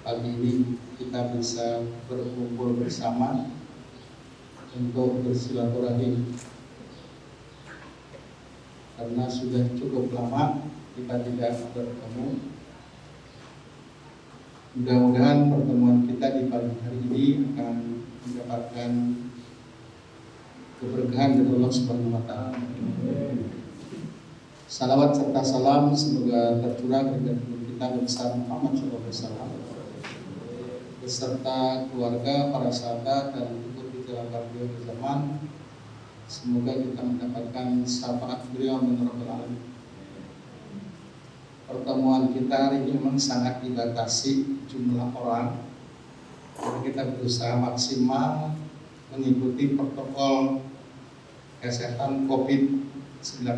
pagi ini kita bisa berkumpul bersama untuk bersilaturahim, karena sudah cukup lama kita tidak bertemu. Mudah-mudahan pertemuan kita di pagi hari ini akan mendapatkan keberkahan dari Allah Subhanahu wa Ta'ala. Salawat serta salam semoga tercurah dari kita besar Muhammad SAW beserta keluarga, para sahabat dan ikut jalan beliau di zaman. Semoga kita mendapatkan syafaat beliau min rabbil alamin. Pertemuan kita hari ini memang sangat dibatasi jumlah orang, jadi kita berusaha maksimal mengikuti protokol kesehatan COVID-19.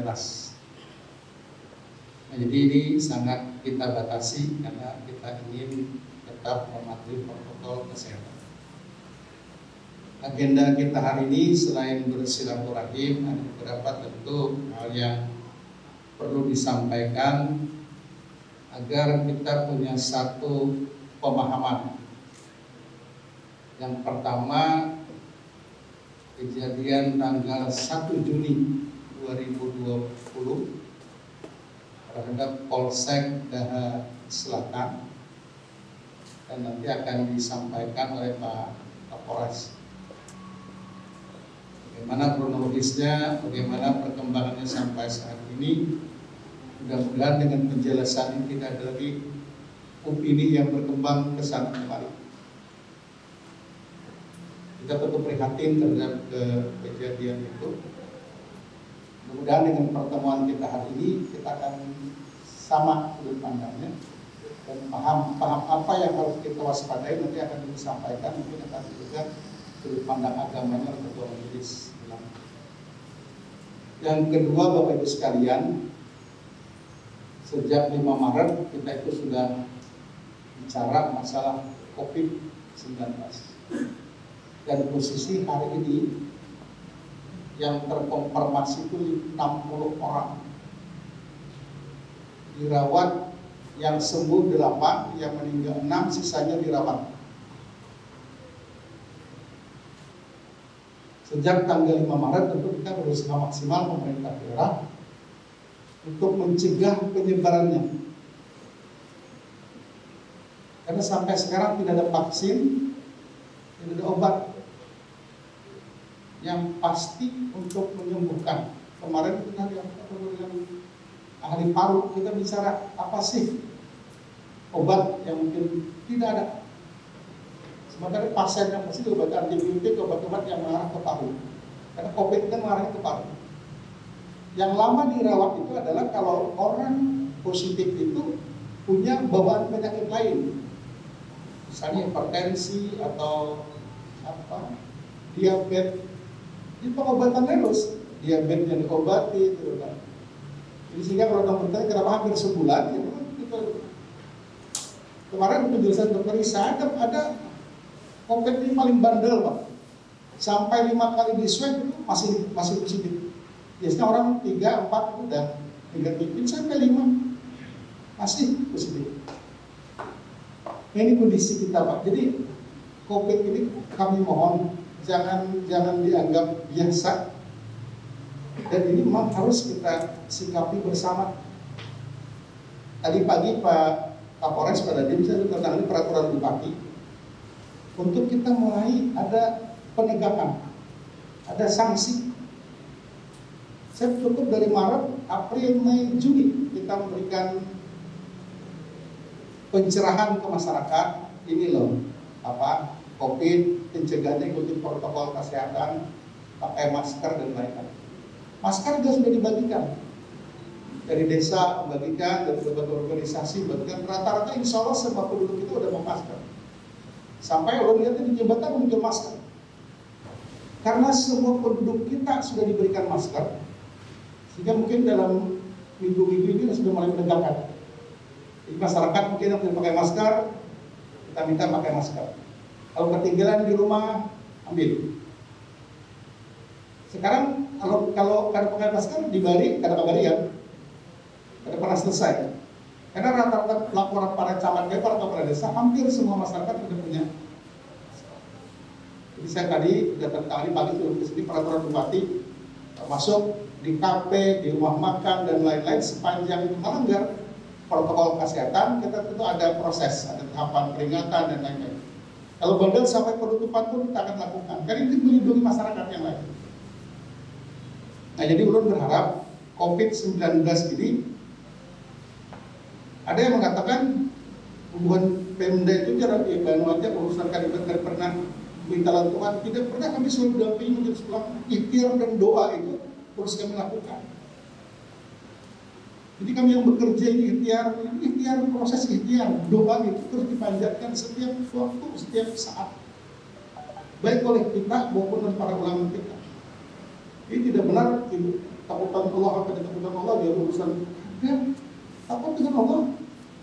Nah, jadi ini sangat kita batasi karena kita ingin tetap mematuhi protokol kesehatan. Agenda kita hari ini selain bersilaturahim, ada beberapa tentu hal yang perlu disampaikan agar kita punya satu pemahaman. Yang pertama, kejadian tanggal 1 Juni 2020 terhadap Polsek Daha Selatan, dan nanti akan disampaikan oleh Pak Kapolres. Bagaimana kronologisnya, bagaimana perkembangannya sampai saat ini. Mudah-mudahan dengan penjelasan ini tidak ada lagi opini yang berkembang ke sana kembali. Kita tetap prihatin terhadap kejadian itu. Mudah-mudahan dengan pertemuan kita hari ini kita akan sama sudut pandangnya dan paham apa yang harus kita waspadai. Nanti akan disampaikan, mungkin akan juga sudut pandang agamanya untuk Ketua Majelis. Yang kedua, Bapak Ibu sekalian, sejak 5 Maret kita itu sudah bicara masalah COVID-19, dan posisi hari ini yang terkonfirmasi itu 60 orang, dirawat, yang sembuh 8, yang meninggal 6, sisanya dirawat. Sejak tanggal 5 Maret tentu kita berusaha maksimal pemerintah daerah untuk mencegah penyebarannya. Karena sampai sekarang tidak ada vaksin, tidak ada obat yang pasti untuk menyembuhkan. Kemarin kita dengan ahli paru, kita bicara apa sih obat yang mungkin tidak ada. Sementara pasien yang pasti obat antibiotik, obat-obat yang mengarah ke paru. Karena COVID kan mengarah ke paru. Yang lama dirawat itu adalah kalau orang positif itu punya bawaan penyakit lain, misalnya hipertensi atau diabetes. Itu pengobatan terus, diabetes yang diobati itu kan. Jadi sehingga kalau orang bertanya kenapa hampir sebulan, ya itu. Kemarin penjelasan dokter Isa ada COVID ini paling bandel, Pak. Sampai 5 kali di swab itu masih positif. Biasanya orang 3, 4 udah negatif, sampai 5 masih positif. Ini kondisi kita, Pak. Jadi COVID ini kami mohon jangan dianggap biasa, dan ini memang harus kita sikapi bersama. Tadi pagi Pak Kapolres pada dia bisa menandatangani peraturan bupati untuk kita mulai ada penegakan, ada sanksi. Saya cukup dari Maret, April, Mei, Juni kita memberikan pencerahan ke masyarakat. Ini loh COVID, pencegahannya ikuti protokol kesehatan, pakai masker dan lain-lain. Masker juga sudah dibagikan dari desa, membagikan dari berbagai organisasi, bagikan. Rata-rata insya Allah semua penduduk itu udah memakai masker. Sampai orang lihat di jembatan muncul masker. Karena semua penduduk kita sudah diberikan masker, sehingga mungkin dalam minggu-minggu ini sudah mulai menegakkan. Jadi masyarakat mungkin yang tidak pakai masker, kita minta pakai masker. Kalau ketinggalan di rumah, ambil. Sekarang kalau pakai masker di Bali, kadang-kadang ya, kada pernah selesai. Karena rata-rata laporan para camat para kepala desa, hampir semua masyarakat sudah punya. Jadi saya tadi datang kali pagi turun ke sini peraturan bupati, termasuk di kafe, di rumah makan dan lain-lain, sepanjang itu melanggar protokol kesehatan, kita tentu ada proses, ada tahapan peringatan dan lain-lain. Kalau bandel sampai penutupan pun kita akan lakukan, karena ini melindungi masyarakat yang lain. Nah, jadi ulun berharap COVID-19 ini, ada yang mengatakan hubungan Pemda itu jarang dibantu aja urusan kalimat tidak pernah minta Tuhan, tidak pernah kami selalu dampingi menjadi sekolah ikhtiar dan doa itu terus kami lakukan. Jadi kami yang bekerja ini ikhtiar proses ikhtiar doa itu terus dipanjatkan setiap waktu, setiap saat, baik oleh kita maupun oleh para ulama kita. Ini tidak benar takutan Allah atau takutan Allah dia urusan ya, takut dengan Allah.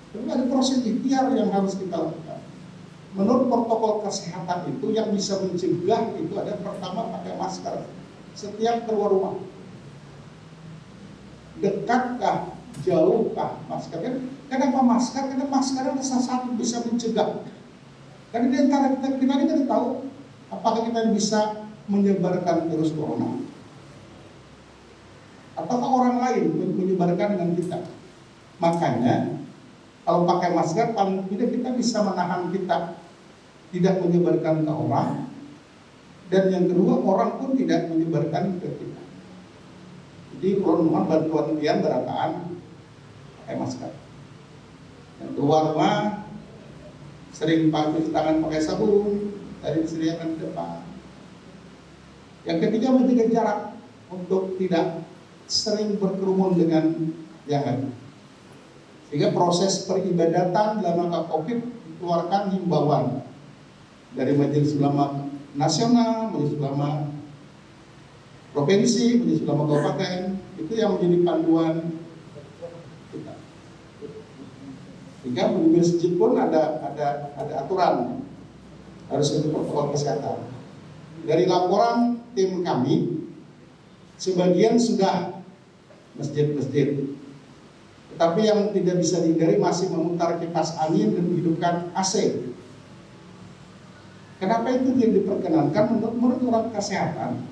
Tapi ada proses ikhtiar yang harus kita lakukan. Menurut protokol kesehatan itu yang bisa mencegah itu ada pertama pakai masker setiap keluar rumah. Dekatkah, jauhkah masker? Kenapa masker? Karena masker adalah salah satu bisa mencegah. Karena di antara kita ini kan tahu apakah kita bisa menyebarkan virus corona ataukah orang lain menyebarkan dengan kita. Makanya kalau pakai masker paling tidak kita bisa menahan kita tidak menyebarkan ke orang, dan yang kedua orang pun tidak menyebarkan ke kita. Jadi kalau mohon bantuan kalian berataan pakai masker. Yang keluar rumah sering cuci tangan pakai sabun, tadi disediakan di depan. Yang ketiga menjaga jarak untuk tidak sering berkerumun dengan yang lain. Sehingga proses peribadatan dalam rangka COVID dikeluarkan himbauan dari Majelis Ulama Nasional, Majelis Ulama Provinsi, Majelis Ulama Kabupaten, itu yang menjadi panduan kita. Sehingga di masjid pun ada aturan, harus ada protokol kesehatan. Dari laporan tim kami, sebagian sudah masjid-masjid. Tetapi yang tidak bisa dihindari masih memutar kipas angin dan menghidupkan AC. Kenapa itu tidak diperkenankan? Menurut orang kesehatan,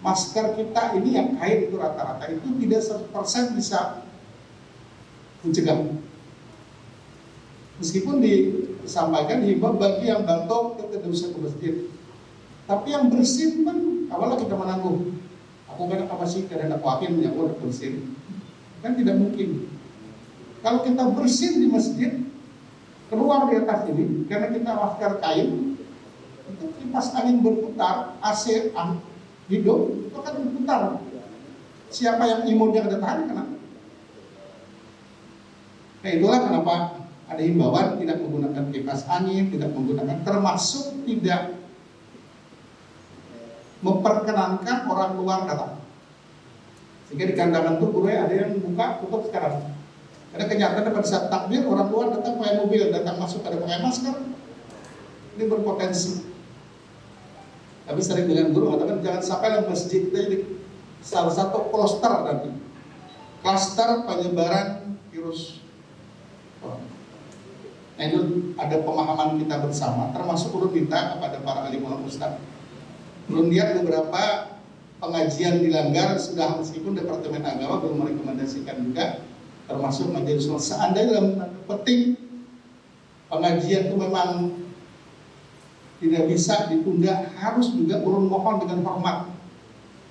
masker kita ini yang kain itu rata-rata itu tidak 100% bisa mencegah. Meskipun disampaikan dihimbau bagi yang batuk tidak usah ke masjid. Tapi yang bersin kan awalnya kita menanggung. Aku kan apa sih karena aku yakin ya aku bersin. Kan tidak mungkin. Kalau kita bersin di masjid, keluar di atas ini, karena kita masker kain, itu kipas angin berputar, AC hidup, itu akan berputar. Siapa yang imunnya ada tahan kena. Nah itulah kenapa ada himbauan tidak menggunakan kipas angin, tidak menggunakan, termasuk tidak memperkenankan orang luar datang. Sehingga di kandangan itu guru ada yang buka, tutup sekarang. Karena kenyataan pada saat takbir orang luar datang pakai mobil, datang masuk ada pakai masker, ini berpotensi. Tapi sering dengan guru mengatakan jangan sampai dalam masjid kita jadi salah satu klaster nanti, klaster penyebaran virus. Nah itu ada pemahaman kita bersama, termasuk ulun minta kepada para alim ulama ustaz. Ulun lihat beberapa pengajian dilanggar sudah, meskipun Departemen Agama belum merekomendasikan juga, termasuk majelis ulama. Seandainya dalam petik pengajian itu memang tidak bisa ditunda, harus juga ulun mohon dengan hormat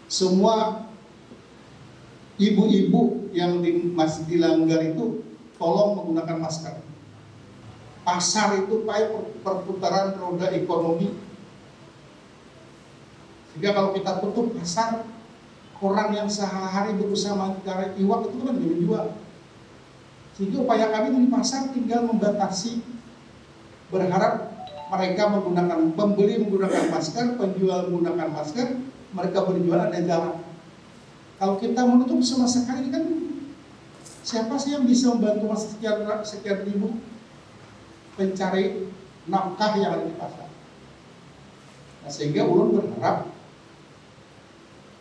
semua ibu-ibu yang masih dilanggar itu tolong menggunakan masker. Pasar itu perputaran roda ekonomi. Sehingga kalau kita tutup pasar, orang yang sehari-hari berusaha mencari iwak itu kan jadi jual. Sehingga upaya kami di pasar tinggal membatasi, berharap mereka menggunakan, pembeli menggunakan masker, penjual menggunakan masker, mereka berjualan ada jalan. Kalau kita menutup sama sekali kan, siapa sih yang bisa membantu sekian ribu pencari nafkah yang ada di pasar? Nah, sehingga ulun berharap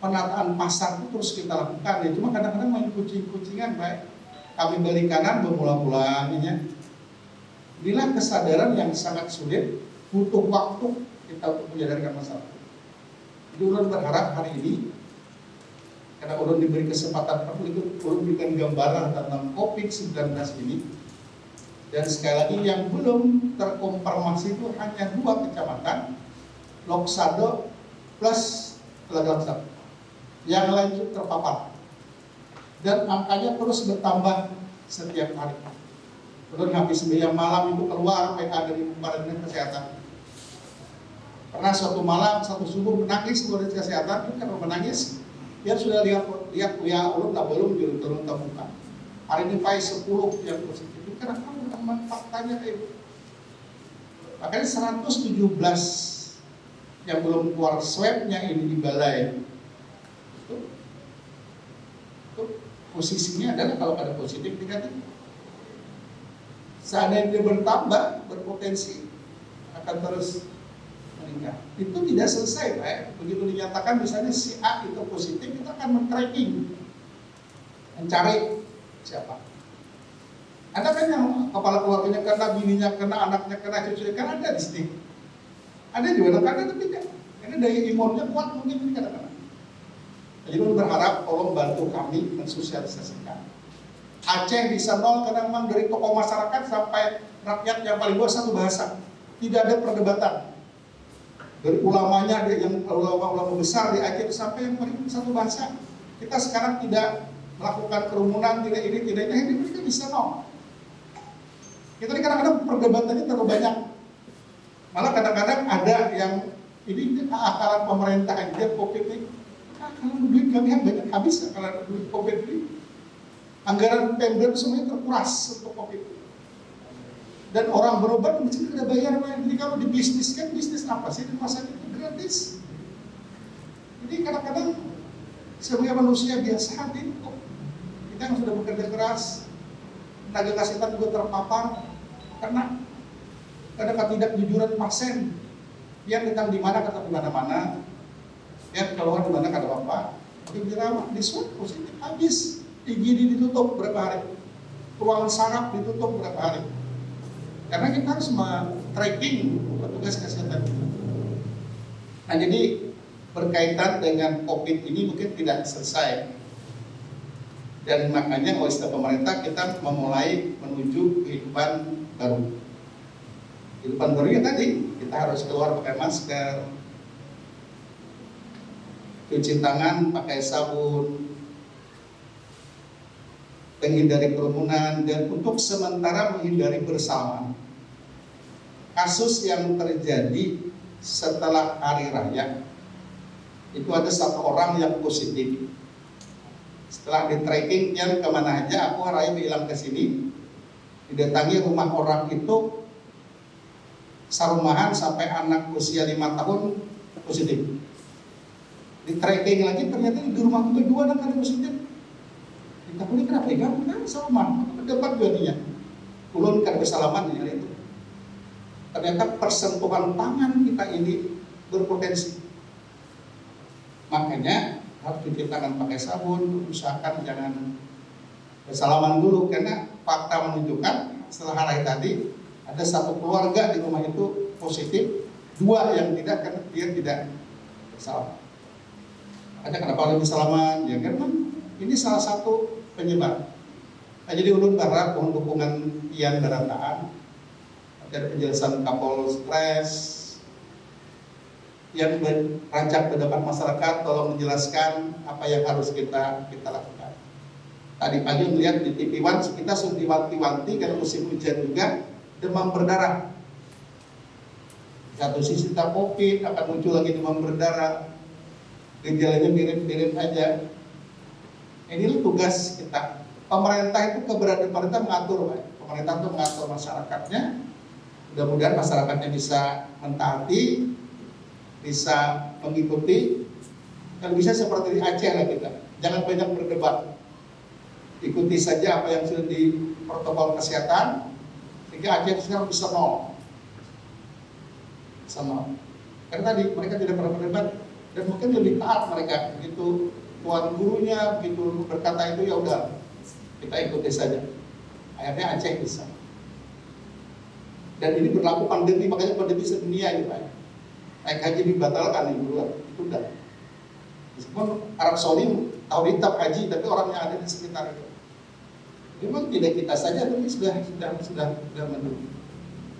penataan pasar itu terus kita lakukan ya. Cuma kadang-kadang main kucing-kucingan baik. kami balik kanan bermula-mula. Inilah kesadaran yang sangat sulit, butuh waktu kita untuk menyadarkan masalah. Jadi ulun berharap hari ini, karena ulun diberi kesempatan untuk ulun berikan gambaran tentang COVID-19 ini. Dan sekali lagi yang belum terkonfirmasi itu hanya 2 kecamatan, Loksado plus Telaga. Yang lain itu terpapar. Dan angkanya terus bertambah setiap hari. Belum habis sembahyang malam itu keluar WA dari Badan Kesehatan. Pernah suatu malam, satu subuh menangis Badan Kesehatan, itu karena menangis, dia sudah lihat WA ulun tak belum turun terbuka. Hari ini pai 10 yang positif. Itu karena memang faktanya kayak itu. Makanya 117 yang belum keluar swabnya ini di balai. Itu posisinya adalah kalau ada positif negatif. Seandainya dia bertambah, berpotensi akan terus meningkat. Itu tidak selesai, Pak. Begitu dinyatakan misalnya si A itu positif, kita akan men-tracking, mencari siapa. Ada kan yang kepala keluarganya kena, bininya kena, anaknya kena, cucunya kena, ada di sini. Ada juga yang kena, tapi tidak. Ini daya imunnya kuat, mungkin ini kadang-kadang. Jadi berharap tolong bantu kami mensosialisasikan. Aceh bisa nol karena memang dari tokoh masyarakat sampai rakyat yang paling bawah satu bahasa. Tidak ada perdebatan. Dari ulamanya, yang ulama-ulama besar di Aceh sampai yang paling satu bahasa. Kita sekarang tidak melakukan kerumunan, tidak ini, tidak ini, mereka bisa nol. Kita ini kadang-kadang perdebatannya terlalu banyak. Malah kadang-kadang ada yang ini akalan pemerintah aja COVID ini. Kalau duit kami banyak habis kalau duit COVID ini. Anggaran Pemda semuanya terkuras untuk COVID. Dan orang berobat mesti ada bayar. Jadi kalau dibisniskan, bisnis apa sih? Di pasar itu gratis. Jadi kadang-kadang sebagai manusia biasa kita yang sudah bekerja keras, tenaga kesehatan juga terpapar karena ada ketidakjujuran pasien. Dia datang di mana kata di mana-mana, dia keluar di mana kata apa, dia dirawat, di swab positif habis. IGD ditutup berapa hari, ruangan saraf ditutup berapa hari, karena kita harus tracking petugas kesehatan. Nah jadi berkaitan dengan COVID ini mungkin tidak selesai, dan makanya oleh setiap pemerintah kita memulai menuju kehidupan baru. Kehidupan barunya tadi kita harus keluar pakai masker, cuci tangan pakai sabun, menghindari kerumunan, dan untuk sementara menghindari bersama. Kasus yang terjadi setelah hari raya itu ada 1 orang yang positif. Setelah di tracking yang kemana aja, aku hari bilang ke sini, didatangi rumah orang itu sarumahan sampai anak usia 5 tahun positif. Di tracking lagi ternyata di rumah kedua anak ada positif. Kita pun kenapa ya? Kan sama, dapat jadinya. Ulun kan bersalaman ya itu. Ternyata persentuhan tangan kita ini berpotensi. Makanya harus cuci tangan pakai sabun, usahakan jangan bersalaman dulu karena fakta menunjukkan setelah hari tadi ada 1 keluarga di rumah itu positif, 2 yang tidak karena dia tidak bersalaman. Ada kenapa lebih salaman? Ya karena ini salah satu penyebar. Nah, jadi ulun berharap mohon dukungan Ian Darataan, ada penjelasan Kapolres yang rancak ke depan masyarakat, tolong menjelaskan apa yang harus kita lakukan. Tadi pagi melihat di TV One kita sudah diwanti-wanti karena musim hujan juga demam berdarah. Satu sisi kita COVID akan muncul lagi demam berdarah, gejalanya mirip-mirip aja. Inilah tugas kita. Pemerintah itu keberadaan pemerintah mengatur, Pak. Pemerintah itu mengatur masyarakatnya. Mudah-mudahan masyarakatnya bisa mentaati, bisa mengikuti, dan bisa seperti di Aceh lah kita. Jangan banyak berdebat. Ikuti saja apa yang sudah di protokol kesehatan, sehingga Aceh sekarang bisa nol. Sama. Karena tadi mereka tidak pernah berdebat dan mungkin lebih taat mereka begitu tuan gurunya begitu berkata itu ya udah kita ikuti saja. Akhirnya Aceh bisa. Dan ini berlaku pandemi, makanya pandemi sedunia ya Pak. Naik haji dibatalkan di luar, itu udah. Meskipun Arab Saudi tahun ini tetap haji, tapi orang yang ada di sekitar itu. Memang tidak kita saja, tapi sudah mendukung.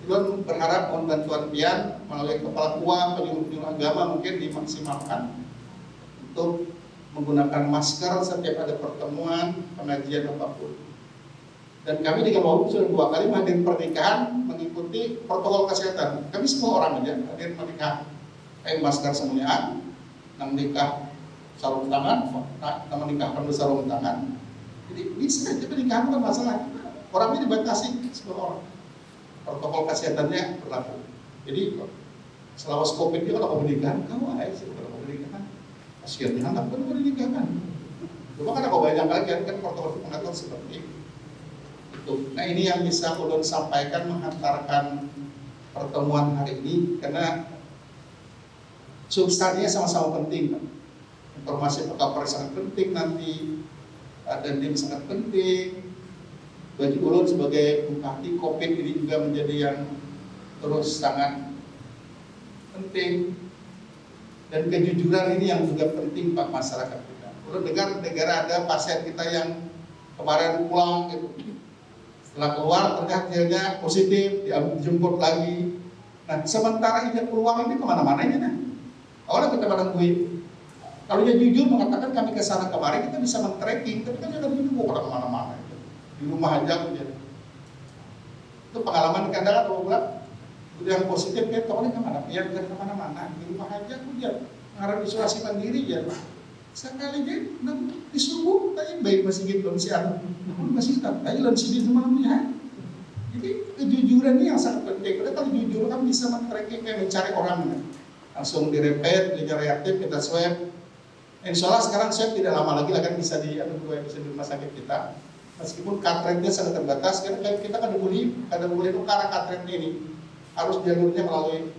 Tuhan berharap mohon bantuan pian melalui kepala KUA, penyuluh agama mungkin dimaksimalkan untuk menggunakan masker setiap ada pertemuan, pengajian apapun. Dan kami di Kabupaten sudah 2 kali menghadiri pernikahan mengikuti protokol kesehatan. Kami semua orang aja hadir menikah, pakai masker semuanya, nang nikah sarung tangan, nang menikah penuh sarung tangan. Jadi bisa aja pernikahan bukan masalah. Orang ini dibatasi semua orang. Protokol kesehatannya berlaku. Jadi selama COVID itu kalau pernikahan, kamu aja sih kalau pernikahan. Kasihannya anak pun pernikahan. Cuma kan aku banyak lagi kan protokol mengatur seperti itu. Nah ini yang bisa ulun sampaikan menghantarkan pertemuan hari ini karena substansinya sama-sama penting. Informasi Kapolres sangat penting nanti, dan tim sangat penting. Bagi ulun sebagai bupati, COVID ini juga menjadi yang terus sangat penting. Dan kejujuran ini yang juga penting Pak masyarakat kita. Ulun dengar negara ada pasien kita yang kemarin pulang gitu. Setelah keluar ternyata positif, dijemput lagi. Nah sementara dia keluar ini kemana-mana aja nah. Awalnya kita menungguin. Kalau dia jujur mengatakan kami ke sana kemarin, kita bisa men-tracking, tapi kan dia jujur mau kemana-mana. Di rumah aja udah. Itu pengalaman kadang kalau bulan udah yang positif ya tahu kemana? Ya bukan kemana-mana, di rumah aja udah. Ngarep isolasi mandiri ya. Sekali dia disuruh tanya baik masih gitu si anak. Masih tak, tadi lansir itu malamnya. Jadi kejujuran ini yang sangat penting. Karena kalau jujur kan bisa men-tracking kayak mencari orang kan. Langsung direpet, dia reaktif, kita swab. Insya Allah sekarang swab tidak lama lagi akan bisa di rumah sakit kita. Meskipun katretnya sangat terbatas, karena kita kan boleh tukar katret ini harus jalurnya melalui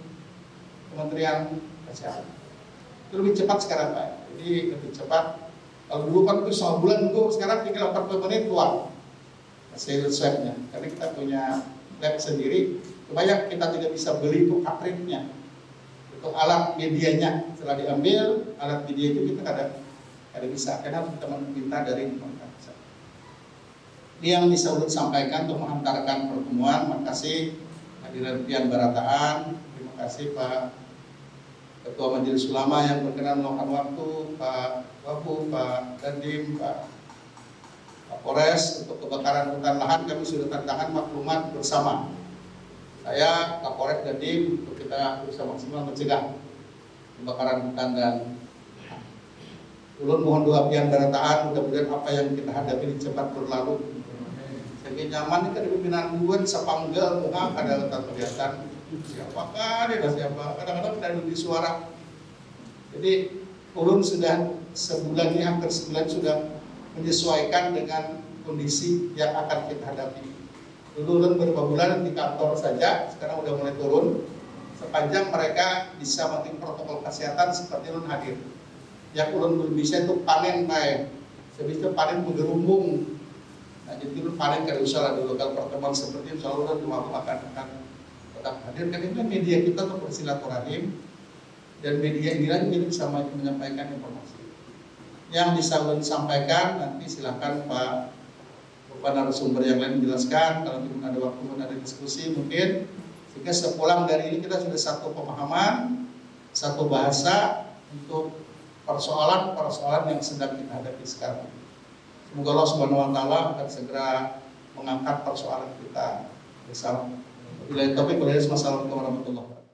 Kementerian Kesehatan. Itu lebih cepat sekarang Pak. Jadi lebih cepat. Kalau dulu kan itu 1 bulan nunggu, sekarang tinggal 40 menit keluar hasil swabnya. Karena kita punya lab sendiri, supaya kita tidak bisa beli itu katretnya. Untuk alat medianya setelah diambil, alat media itu kita kada bisa, karena kita minta dari pemerintah. Ini yang bisa ulun sampaikan untuk menghantarkan pertemuan. Terima kasih hadirin pian barataan. Terima kasih Pak Ketua Majelis Ulama yang berkenan meluangkan waktu, Pak Wabu, Pak Dandim, Pak Kapolres. Untuk kebakaran hutan lahan kami sudah tantangan maklumat bersama. Saya Kapolres Dandim untuk kita bisa maksimal mencegah kebakaran hutan dan ulun mohon doa pian barataan, mudah-mudahan apa yang kita hadapi cepat berlalu. Jadi nyaman ini pimpinan buat sepanggal muka ada letak kelihatan siapakah dia siapa, kadang-kadang tidak ada di suara. Jadi ulun sudah sebulan ini hampir sebulan sudah menyesuaikan dengan kondisi yang akan kita hadapi. Dulu ulun beberapa bulan di kantor saja, sekarang udah mulai turun. Sepanjang mereka bisa mematuhi protokol kesehatan seperti ulun hadir. Yang ulun belum bisa itu panen Pak. Sebisa panen menggerumbung. Nah, jadi dulu paling kalau usaha di lokal pertemuan seperti itu, insya Allah cuma akan tetap hadir. Karena itu media kita untuk bersilaturahim dan media ini lagi bisa menyampaikan informasi. Yang bisa ulun sampaikan nanti silakan Pak narasumber yang lain menjelaskan. Kalau tidak ada waktu ada diskusi mungkin. Sehingga sepulang dari ini kita sudah satu pemahaman, satu bahasa untuk persoalan yang sedang kita hadapi sekarang. Semoga Allah Subhanahu wa taala akan segera mengangkat persoalan kita bersama. Wabillahi taufiq wal hidayah. Wassalamualaikum warahmatullahi wabarakatuh.